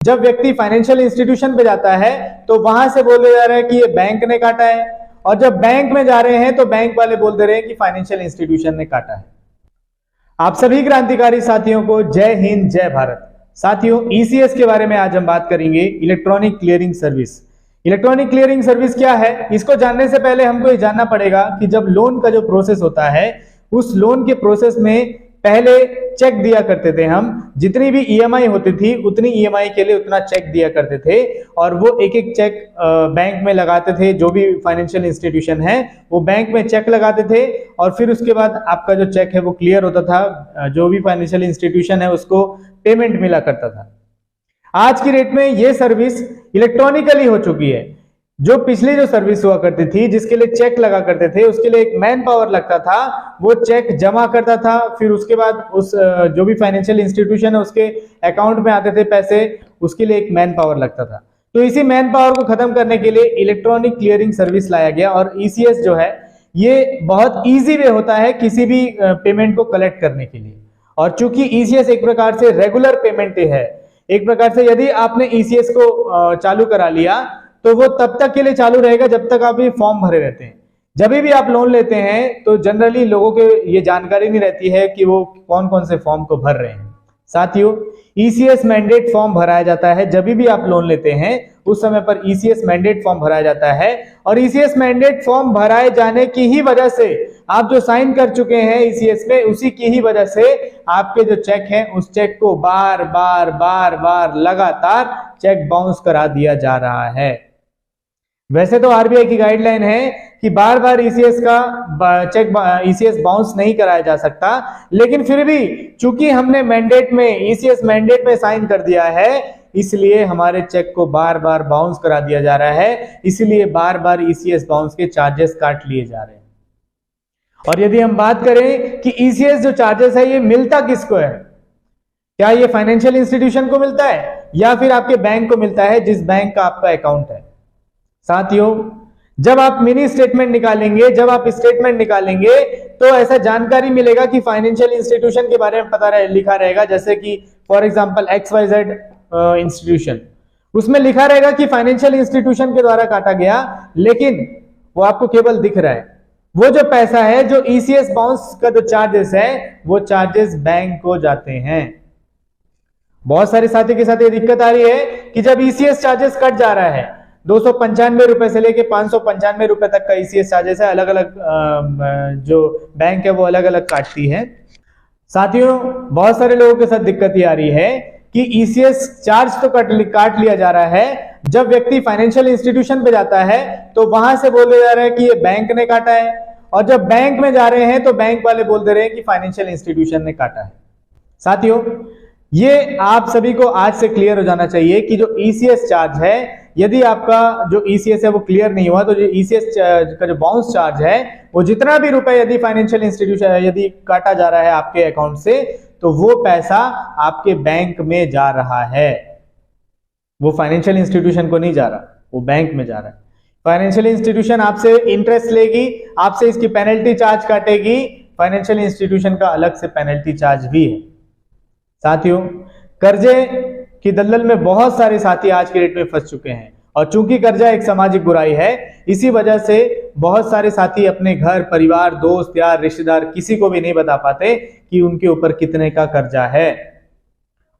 जब व्यक्ति financial institution पे जाता है तो वहां से बोले जा रहा है कि ये बैंक ने काटा है, और जब बैंक में जा रहे हैं तो बैंक वाले बोल दे रहे हैं कि फाइनेंशियल इंस्टीट्यूशन ने काटा है। आप सभी क्रांतिकारी साथियों को जय हिंद, जय भारत। साथियों, ईसीएस के बारे में आज हम बात करेंगे, electronic clearing service. Electronic clearing service क्या है, इसको जानने से पहले हमको ये जानना पड़ेगा कि जब लोन का जो प्रोसेस होता है, उस लोन के प्रोसेस में पहले चेक दिया करते थे हम, जितनी भी ईएमआई होती थी उतनी ईएमआई के लिए उतना चेक दिया करते थे, और वो एक एक चेक बैंक में लगाते थे। जो भी फाइनेंशियल इंस्टीट्यूशन है वो बैंक में चेक लगाते थे, और फिर उसके बाद आपका जो चेक है वो क्लियर होता था, जो भी फाइनेंशियल इंस्टीट्यूशन है उसको पेमेंट मिला करता था। आज की डेट में ये सर्विस इलेक्ट्रॉनिकली हो चुकी है। जो पिछली जो सर्विस हुआ करती थी, जिसके लिए चेक लगा करते थे, उसके लिए एक मैन पावर लगता था, वो चेक जमा करता था, फिर उसके बाद उस जो भी फाइनेंशियल इंस्टीट्यूशन है उसके अकाउंट में आते थे पैसे, उसके लिए एक मैन पावर लगता था। तो इसी मैन पावर को खत्म करने के लिए इलेक्ट्रॉनिक क्लियरिंग सर्विस लाया गया, और ईसीएस जो है ये बहुत ईजी वे होता है किसी भी पेमेंट को कलेक्ट करने के लिए। और चूंकि ईसीएस एक प्रकार से रेगुलर पेमेंट है, एक प्रकार से यदि आपने ईसीएस को चालू करा लिया तो वो तब तक के लिए चालू रहेगा जब तक आप ये फॉर्म भरे रहते हैं। जब भी आप लोन लेते हैं तो जनरली लोगों को ये जानकारी नहीं रहती है कि वो कौन कौन से फॉर्म को भर रहे हैं। साथियों, ईसीएस मैंडेट फॉर्म भराया जाता है। जब भी आप लोन लेते हैं उस समय पर ईसीएस मैंडेट फॉर्म भराया जाता है, और ईसीएस मैंडेट फॉर्म भराए जाने की ही वजह से आप जो साइन कर चुके हैं ईसीएस में, उसी की ही वजह से आपके जो चेक हैं उस चेक को बार बार लगातार चेक बाउंस करा दिया जा रहा है। वैसे तो आरबीआई की गाइडलाइन है कि बार बार ईसीएस का चेक ईसीएस बाउंस नहीं कराया जा सकता, लेकिन फिर भी चूंकि हमने मैंडेट में ईसीएस मैंडेट में साइन कर दिया है, इसलिए हमारे चेक को बार बार बाउंस करा दिया जा रहा है, इसलिए बार बार ईसीएस बाउंस के चार्जेस काट लिए जा रहे हैं। और यदि हम बात करें कि ईसीएस जो चार्जेस है ये मिलता किसको है, क्या ये फाइनेंशियल इंस्टीट्यूशन को मिलता है या फिर आपके बैंक को मिलता है, जिस बैंक का आपका अकाउंट है। साथियों, जब आप मिनी स्टेटमेंट निकालेंगे, जब आप स्टेटमेंट निकालेंगे तो ऐसा जानकारी मिलेगा कि फाइनेंशियल इंस्टीट्यूशन के बारे में लिखा रहेगा, जैसे कि फॉर एग्जांपल XYZ इंस्टीट्यूशन, उसमें लिखा रहेगा कि फाइनेंशियल इंस्टीट्यूशन के द्वारा काटा गया, लेकिन वो आपको केवल दिख रहा है। वो जो पैसा है, जो ईसीएस बाउंस का जो चार्जेस है, वो चार्जेस बैंक को जाते हैं। बहुत सारे साथी के साथ ये दिक्कत आ रही है कि जब ईसीएस चार्जेस कट जा रहा है, 295 रुपए से लेके 595 रुपए तक का ईसीएस चार्जेस है, अलग अलग जो बैंक है वो अलग अलग काटती है। साथियों, बहुत सारे लोगों के साथ दिक्कत ये आ रही है कि ईसीएस चार्ज तो काट लिया जा रहा है, जब व्यक्ति फाइनेंशियल इंस्टीट्यूशन पे जाता है तो वहां से बोले जा रहा है कि ये बैंक ने काटा है, और जब बैंक में जा रहे हैं तो बैंक वाले बोल दे रहे हैं कि फाइनेंशियल इंस्टीट्यूशन ने काटा है। साथियों, ये आप सभी को आज से क्लियर हो जाना चाहिए कि जो ईसीएस चार्ज है, यदि आपका जो ईसीएस है वो क्लियर नहीं हुआ तो जो ईसीएस का जो बाउंस चार्ज है, वो जितना भी रुपए यदि फाइनेंशियल इंस्टीट्यूशन यदि काटा जा रहा है आपके अकाउंट से, तो वो पैसा आपके बैंक में जा रहा है, वो फाइनेंशियल इंस्टीट्यूशन को नहीं जा रहा, वो बैंक में जा रहा है। फाइनेंशियल इंस्टीट्यूशन आपसे इंटरेस्ट लेगी, आपसे इसकी पेनल्टी चार्ज काटेगी, फाइनेंशियल इंस्टीट्यूशन का अलग से पेनल्टी चार्ज भी है। साथियों, कर्जे की दलदल में बहुत सारे साथी आज के डेट में फंस चुके हैं, और चूंकि कर्जा एक सामाजिक बुराई है, इसी वजह से बहुत सारे साथी अपने घर परिवार, दोस्त यार रिश्तेदार किसी को भी नहीं बता पाते कि उनके ऊपर कितने का कर्जा है।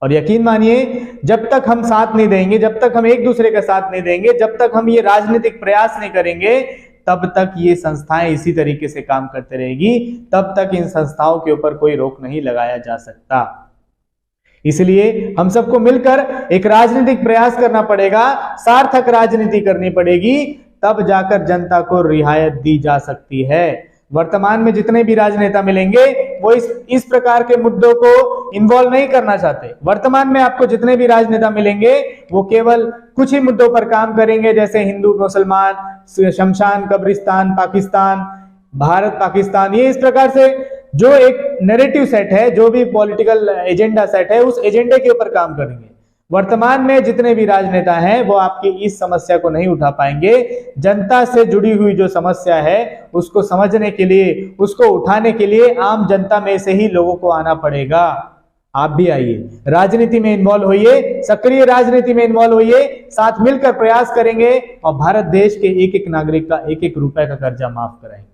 और यकीन मानिए, जब तक हम साथ नहीं देंगे, जब तक हम एक दूसरे का साथ नहीं देंगे, जब तक हम ये राजनीतिक प्रयास नहीं करेंगे, तब तक ये संस्थाएं इसी तरीके से काम करते रहेगी, तब तक इन संस्थाओं के ऊपर कोई रोक नहीं लगाया जा सकता। इसलिए हम सबको मिलकर एक राजनीतिक प्रयास करना पड़ेगा, सार्थक राजनीति करनी पड़ेगी, तब जाकर जनता को रियायत दी जा सकती है। वर्तमान में जितने भी राजनेता मिलेंगे वो इस प्रकार के मुद्दों को इन्वॉल्व नहीं करना चाहते। वर्तमान में आपको जितने भी राजनेता मिलेंगे वो केवल कुछ ही मुद्दों पर काम करेंगे, जैसे हिंदू मुसलमान, शमशान कब्रिस्तान, पाकिस्तान, भारत पाकिस्तान, ये इस प्रकार से जो एक नैरेटिव सेट है, जो भी पॉलिटिकल एजेंडा सेट है, उस एजेंडे के ऊपर काम करेंगे। वर्तमान में जितने भी राजनेता हैं वो आपकी इस समस्या को नहीं उठा पाएंगे। जनता से जुड़ी हुई जो समस्या है उसको समझने के लिए, उसको उठाने के लिए आम जनता में से ही लोगों को आना पड़ेगा। आप भी आइए, राजनीति में इन्वॉल्व होइए, सक्रिय राजनीति में इन्वॉल्व होइए, साथ मिलकर प्रयास करेंगे और भारत देश के एक एक नागरिक का एक एक रुपए का कर्जा माफ कराएंगे।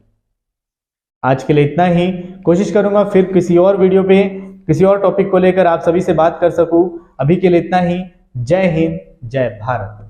आज के लिए इतना ही। कोशिश करूंगा फिर किसी और वीडियो पे किसी और टॉपिक को लेकर आप सभी से बात कर सकूं। अभी के लिए इतना ही। जय हिंद, जय भारत।